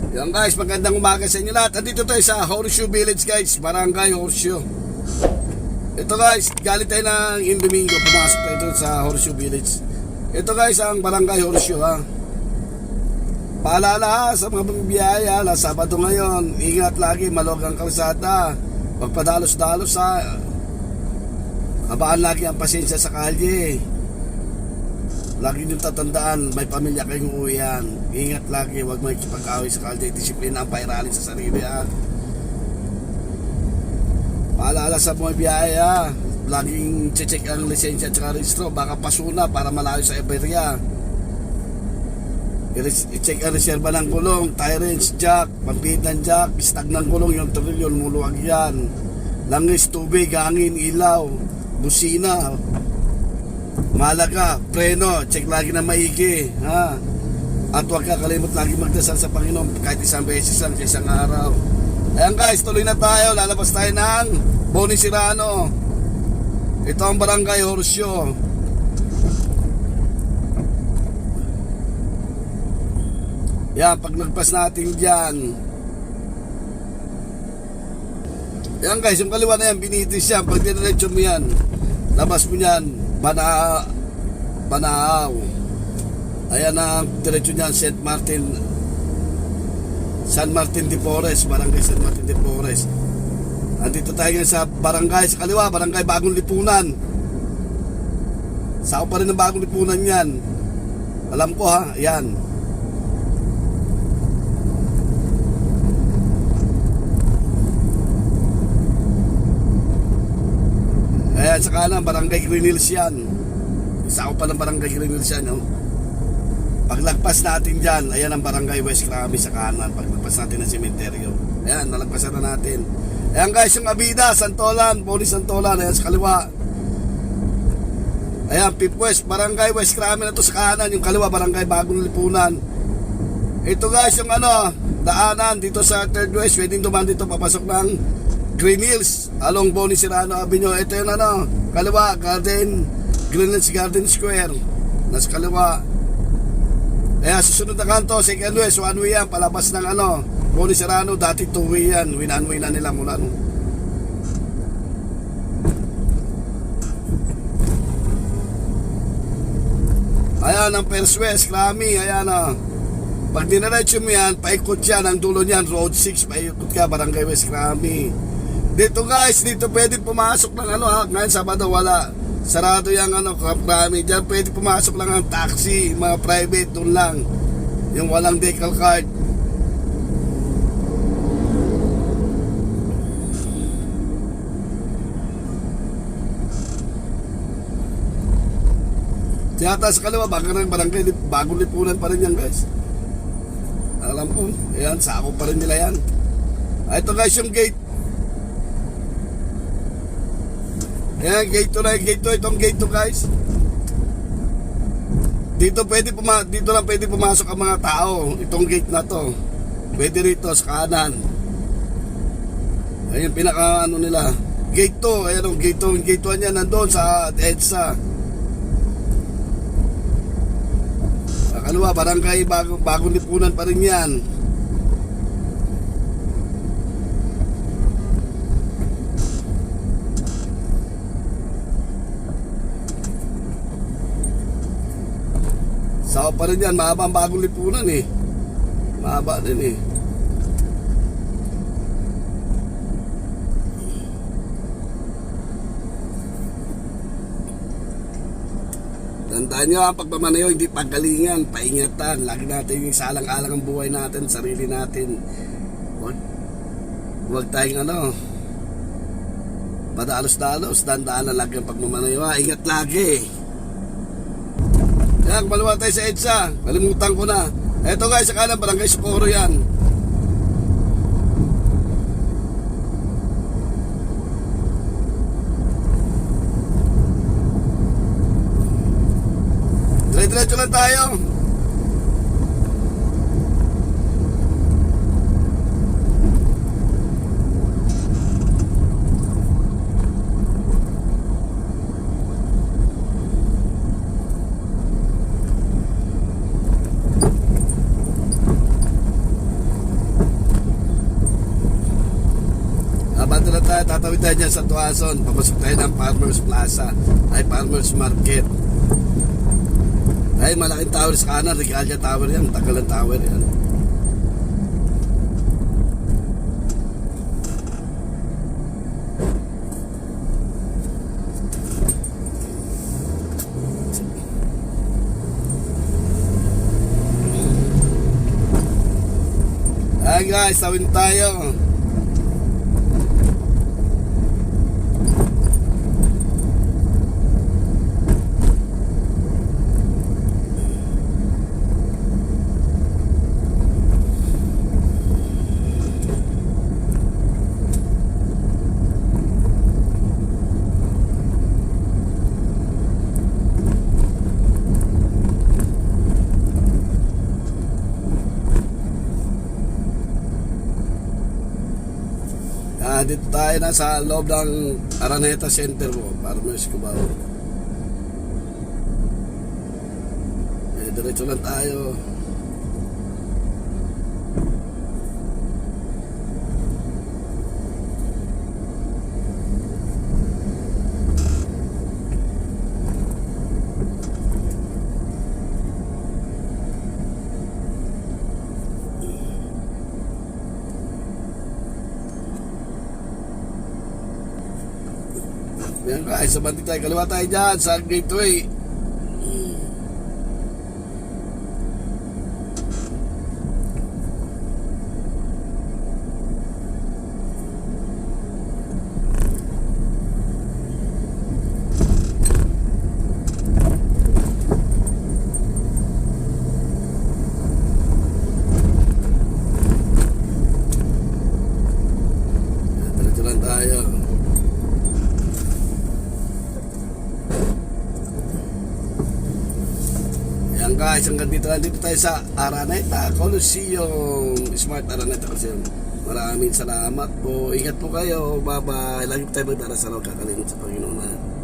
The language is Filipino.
Yan guys, magandang umaga sa inyo lahat. Andito tayo sa Horseshoe Village guys, Barangay Horseshoe. Ito guys, galing tayo ng Indomingo, pumasok tayo doon sa Horseshoe Village. Ito guys, ang Barangay Horseshoe ha. Paalala ha, sa mga biyaya, Sabado ngayon, ingat lagi, maluwag ang kalsada. Magpadalos-dalos ha. Habaan lagi ang pasensya sa kalye. Lagi niyong tatandaan, may pamilya kayong uuwihan. Ingat lagi, huwag may kipag-away sa kalye. Disiplina ang pairalin sa sarili ha. Paalala sa mga biyaya, laging check ang lisensya at registro. Baka pasuna para malayo sa Iberia. I-check ang reserva ng gulong, tire wrench, jack, pampihit ng jack, stag ng gulong, yung trilyon, muluwag yan. Langis, tubig, hangin, ilaw, busina, malaga, preno, check lagi na maigi ha? At huwag kakalimot lagi magdasal sa Panginoon kahit isang beses lang sa isang araw. Ayan guys, tuloy na tayo. Lalabas tayo ng Boni Serrano. Ito ang Barangay Horseshoe. Yan, pag nagpas natin dyan, yan guys, yung kaliwa na yan, binitis yan. Pag diniretso mo yan, labas mo yan, Banaaw. Ayan ang diretso niyan, San Martin de Porres, Barangay San Martin de Porres. Andito tayo ngayon sa barangay, sa kaliwa, Barangay Bagong Lipunan. Sao pa rin ang Bagong Lipunan yan. Alam ko ha, yan. Ayan sa kanan, Barangay Green Hills yan. Sao pa ng Barangay Green Hills yan, no? Paglagpas natin dyan, ayan ang Barangay West Krabi sa kanan. Paglagpas natin ng sementeryo, ayan, nalagpasan na natin. Ayan guys, yung Abida, Santolan, Boni Santolan, ayan sa kaliwa. Ayan, Pip West, Barangay West Krabi na to sa kanan. Yung kaliwa, Barangay Bagong Lipunan. Ito guys, yung daanan dito sa Third West. Pwedeng dumaan dito, papasok ng Green Hills along Boni Serrano Avenue. Ito yung kaliwa, Greenwich Garden Square, nasa kaliwa. Ayan, susunod na kanto, second west, one way yan, palabas ng Boni Serrano. Dati two way yan, one way na nila mula Ayan ang First West, Krami, ayan Pag dinaretso mo yan, paikot yan, ang dulo niyan, Road 6, paikot ka, Barangay West, Krami. Dito guys, dito pwede pumasok ng ngayon Sabado wala. Sarado yung Krami. Diyan pwede pumasok lang ang taxi, mga private, doon lang. Yung walang decal card. Tiyata sa kaliwa, baka ng Barangay Bagong Lipunan pa rin yan guys. Alam ko, ayan, sako pa rin nila yan. Ito guys yung gate. Ayan, gate 2, itong gate 2 guys. Dito lang pwede pumasok ang mga tao. Itong gate na to. Pwede rito sa kanan. Ayan, pinaka nila. Gate 2, ayan o, gate 1 yan, nandun sa EDSA. Sa kaliwa, Barangay Bagong Lipunan pa rin yan. Sao pa rin yan, mahaba ang Bagong Lipunan eh. Mahaba din eh. Tandaan nyo, ang pagmamanayo hindi paggalingan, paingatan. Lagi natin yung salang-alang ang buhay natin, sarili natin. Huwag tayong padalos-dalos, dandaan na lagi ang pagmamanayo. Ingat lagi. Yan, kumaliwa tayo sa EDSA. Kalimutan ko na. Eto guys, sa kanan, Barangay Socorro yan. Diretso lang tayo. tatawid tayo dyan sa Tuason. Papasok tayo ng Farmers Plaza. Ay, Farmers Market. Ay, malaking tower sa kanan. Regalia Tower yan. Tagal ng tower yan. Ay guys, tawin tayo. Dito tayo na sa loob ng Araneta Center mo, Farmers Cubao. Diretso lang tayo. Yan guys, sabanti tayo, kaliwa tayo dyan sa gateway. Diretso lang tayo. Guys, hanggang dito tayo sa Araneta Coliseum, Smart Araneta Coliseum. Maraming salamat po. Ingat po kayo. Bye bye. Lagi po tayo magdarasal. Kakalimut sa Panginoon.